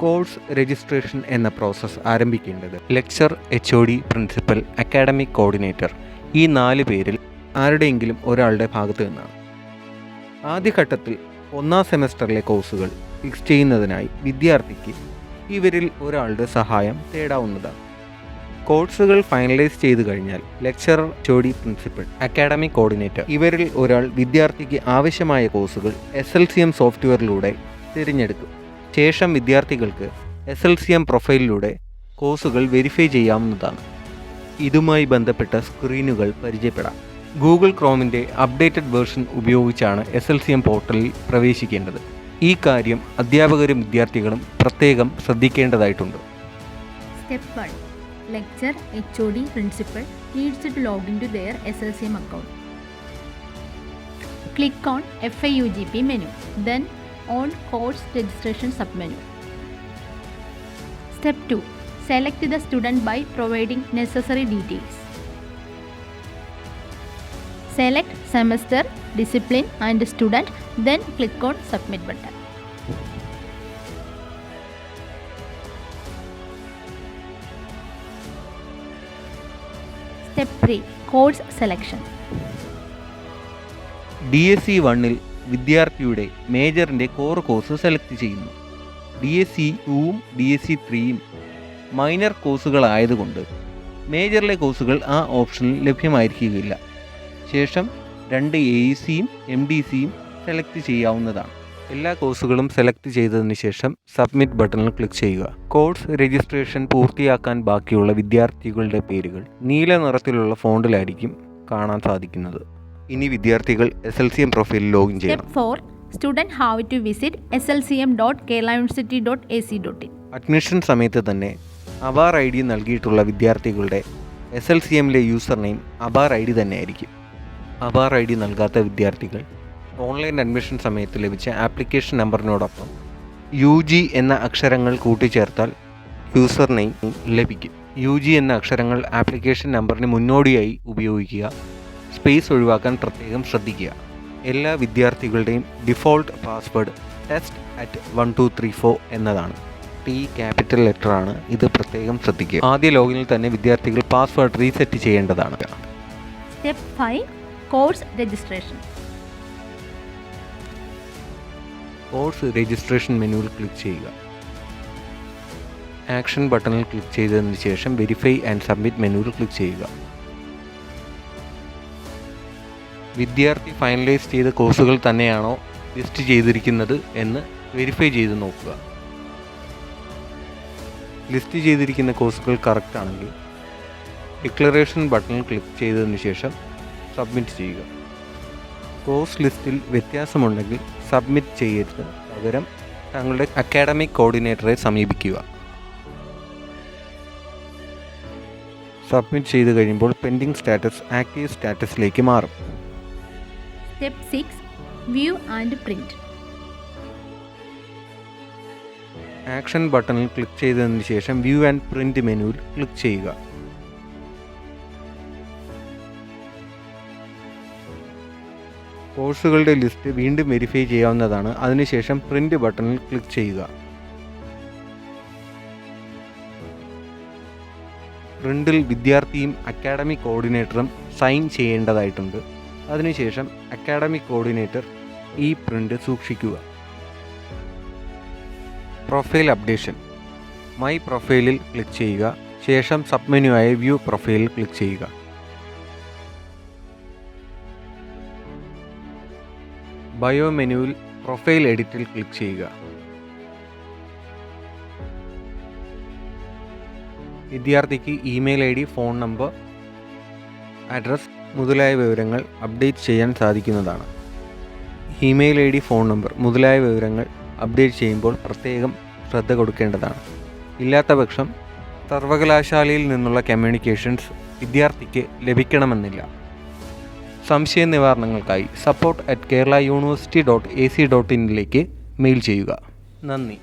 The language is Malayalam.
കോഴ്സ് രജിസ്ട്രേഷൻ എന്ന പ്രോസസ്സ് ആരംഭിക്കേണ്ടത് lecturer, HOD, principal, academic coordinator ഈ 4 പേരിൽ ആരുടെയെങ്കിലും ഒരാളുടെ ഭാഗത്തു നിന്നാണ്. ആദ്യഘട്ടത്തിൽ 1ാം സെമസ്റ്ററിലെ കോഴ്സുകൾ ഫിക്സ് ചെയ്യുന്നതിനായി വിദ്യാർത്ഥിക്ക് ഇവരിൽ ഒരാളുടെ സഹായം തേടാവുന്നതാണ്. കോഴ്സുകൾ ഫൈനലൈസ് ചെയ്തു കഴിഞ്ഞാൽ lecturer, HOD, principal, academic coordinator ഇവരിൽ ഒരാൾ വിദ്യാർത്ഥിക്ക് ആവശ്യമായ കോഴ്സുകൾ SLCM സോഫ്റ്റ്വെയറിലൂടെ തിരഞ്ഞെടുക്കും. ശേഷം വിദ്യാർത്ഥികൾക്ക് SLCM പ്രൊഫൈലിലൂടെ കോഴ്സുകൾ വെരിഫൈ ചെയ്യാവുന്നതാണ്. ഇതുമായി ബന്ധപ്പെട്ട സ്ക്രീനുകൾ പരിചയപ്പെടാം. ഗൂഗിൾ ക്രോമിൻ്റെ അപ്ഡേറ്റഡ് വേർഷൻ ഉപയോഗിച്ചാണ് SLCM പോർട്ടലിൽ പ്രവേശിക്കേണ്ടത്. ഈ കാര്യം അധ്യാപകരും വിദ്യാർത്ഥികളും പ്രത്യേകം ശ്രദ്ധിക്കേണ്ടതായിട്ടുണ്ട്. Step 1. Lecturer, HOD, Principal needs to log into their SLCM account. Click on FIUGP menu, then on Course Registration submenu. Step 2. Select the student by providing necessary details. Select semester, discipline and student, then click on Submit button. Step 3. Course selection. DSE 1-ൽ വിദ്യാർത്ഥിയുടെ മേജറിൻ്റെ കോർ കോഴ്സ് സെലക്ട് ചെയ്യുന്നു. DSE 2-ഉം DSE 3-യും മൈനർ കോഴ്സുകളായതുകൊണ്ട് മേജറിലെ കോഴ്സുകൾ ആ ഓപ്ഷനിൽ ലഭ്യമായിരിക്കുകയില്ല. ശേഷം 2 AECയും MDCയും സെലക്ട് ചെയ്യാവുന്നതാണ്. എല്ലാ കോഴ്സുകളും സെലക്ട് ചെയ്തതിന് ശേഷം സബ്മിറ്റ് ബട്ടണിൽ ക്ലിക്ക് ചെയ്യുക. കോഴ്സ് രജിസ്ട്രേഷൻ പൂർത്തിയാക്കാൻ ബാക്കിയുള്ള വിദ്യാർത്ഥികളുടെ പേരുകൾ നീല നിറത്തിലുള്ള ഫോണ്ടിലായിരിക്കും കാണാൻ സാധിക്കുന്നത്. ഇനി വിദ്യാർത്ഥികൾ SLCM പ്രൊഫൈലിൽ ലോഗിൻ ചെയ്യണം. Step 4. Student have to visit slcm.keralauniversity.ac.in. Admission സമയത്ത് തന്നെ അബാർ ID നൽകിയിട്ടുള്ള വിദ്യാർത്ഥികളുടെ SLCMലെ യൂസർ നെയിം അബാർ ID തന്നെയായിരിക്കും. അബാർ ID നൽകാത്ത വിദ്യാർത്ഥികൾ ഓൺലൈൻ അഡ്മിഷൻ സമയത്ത് ലഭിച്ച ആപ്ലിക്കേഷൻ നമ്പറിനോടൊപ്പം UG എന്ന അക്ഷരങ്ങൾ കൂട്ടിച്ചേർത്താൽ യൂസർ നെയിം ലഭിക്കും. UG എന്ന അക്ഷരങ്ങൾ ആപ്ലിക്കേഷൻ നമ്പറിന് മുന്നോടിയായി ഉപയോഗിക്കുക. സ്പേസ് ഒഴിവാക്കാൻ പ്രത്യേകം ശ്രദ്ധിക്കുക. എല്ലാ വിദ്യാർത്ഥികളുടെയും ഡിഫോൾട്ട് പാസ്വേഡ് test@1234 എന്നതാണ്. T ക്യാപിറ്റൽ ലെറ്ററാണ്. ഇത് പ്രത്യേകം ശ്രദ്ധിക്കുക. ആദ്യ ലോഗിനിൽ തന്നെ വിദ്യാർത്ഥികൾ പാസ്വേഡ് റീസെറ്റ് ചെയ്യേണ്ടതാണ്. Step 5. Course registration. Course registration മെനുവിൽ ക്ലിക്ക് ചെയ്യുക. ആക്ഷൻ ബട്ടണിൽ ക്ലിക്ക് ചെയ്തതിന് ശേഷം വെരിഫൈ ആൻഡ് സബ്മിറ്റ് മെനുവിൽ ക്ലിക്ക് ചെയ്യുക. വിദ്യാർത്ഥി ഫൈനലൈസ് ചെയ്ത കോഴ്സുകൾ തന്നെയാണോ ലിസ്റ്റ് ചെയ്തിരിക്കുന്നത് എന്ന് വെരിഫൈ ചെയ്ത് നോക്കുക. ലിസ്റ്റ് ചെയ്തിരിക്കുന്ന കോഴ്സുകൾ കറക്റ്റ് ആണെങ്കിൽ ഡിക്ലറേഷൻ ബട്ടണിൽ ക്ലിക്ക് ചെയ്തതിന് ശേഷം സബ്മിറ്റ് ചെയ്യുക. കോഴ്സ് ലിസ്റ്റിൽ വ്യത്യാസമുണ്ടെങ്കിൽ സബ്മിറ്റ് ചെയ്യരുത്. പകരം തങ്ങളുടെ അക്കാഡമിക് കോർഡിനേറ്ററെ സമീപിക്കുക. സബ്മിറ്റ് ചെയ്ത് കഴിയുമ്പോൾ പെൻഡിങ് സ്റ്റാറ്റസ് ആക്റ്റീവ് സ്റ്റാറ്റസിലേക്ക് മാറും. Step 6. View and print. Action ബട്ടണിൽ ക്ലിക്ക് ചെയ്തതിന് ശേഷം വ്യൂ ആൻഡ് പ്രിന്റ് മെനുവിൽ ക്ലിക്ക് ചെയ്യുക. കോഴ്സുകളുടെ ലിസ്റ്റ് വീണ്ടും വെരിഫൈ ചെയ്യാവുന്നതാണ്. അതിനുശേഷം പ്രിന്റ് ബട്ടണിൽ ക്ലിക്ക് ചെയ്യുക. പ്രിന്റിൽ വിദ്യാർത്ഥിയും അക്കാഡമിക് കോർഡിനേറ്ററും സൈൻ ചെയ്യേണ്ടതായിട്ടുണ്ട്. അതിനുശേഷം അക്കാഡമിക് കോർഡിനേറ്റർ ഈ പ്രിന്റ് സൂക്ഷിക്കുക. Profile updation. മൈ പ്രൊഫൈലിൽ ക്ലിക്ക് ചെയ്യുക. ശേഷം സബ് മെനുവായ വ്യൂ പ്രൊഫൈലിൽ ക്ലിക്ക് ചെയ്യുക. ബയോ മെനുവിൽ പ്രൊഫൈൽ എഡിറ്റിൽ ക്ലിക്ക് ചെയ്യുക. വിദ്യാർത്ഥിക്ക് email ID, phone number, address മുതലായ വിവരങ്ങൾ അപ്ഡേറ്റ് ചെയ്യാൻ സാധിക്കുന്നതാണ്. ഇമെയിൽ ID, ഫോൺ നമ്പർ മുതലായ വിവരങ്ങൾ അപ്ഡേറ്റ് ചെയ്യുമ്പോൾ പ്രത്യേകം ശ്രദ്ധ കൊടുക്കേണ്ടതാണ്. ഇല്ലാത്ത പക്ഷം സർവകലാശാലയിൽ നിന്നുള്ള കമ്മ്യൂണിക്കേഷൻസ് വിദ്യാർത്ഥിക്ക് ലഭിക്കണമെന്നില്ല. സംശയ നിവാരണങ്ങൾക്കായി support@keralauniversity.ac.in മെയിൽ ചെയ്യുക. നന്ദി.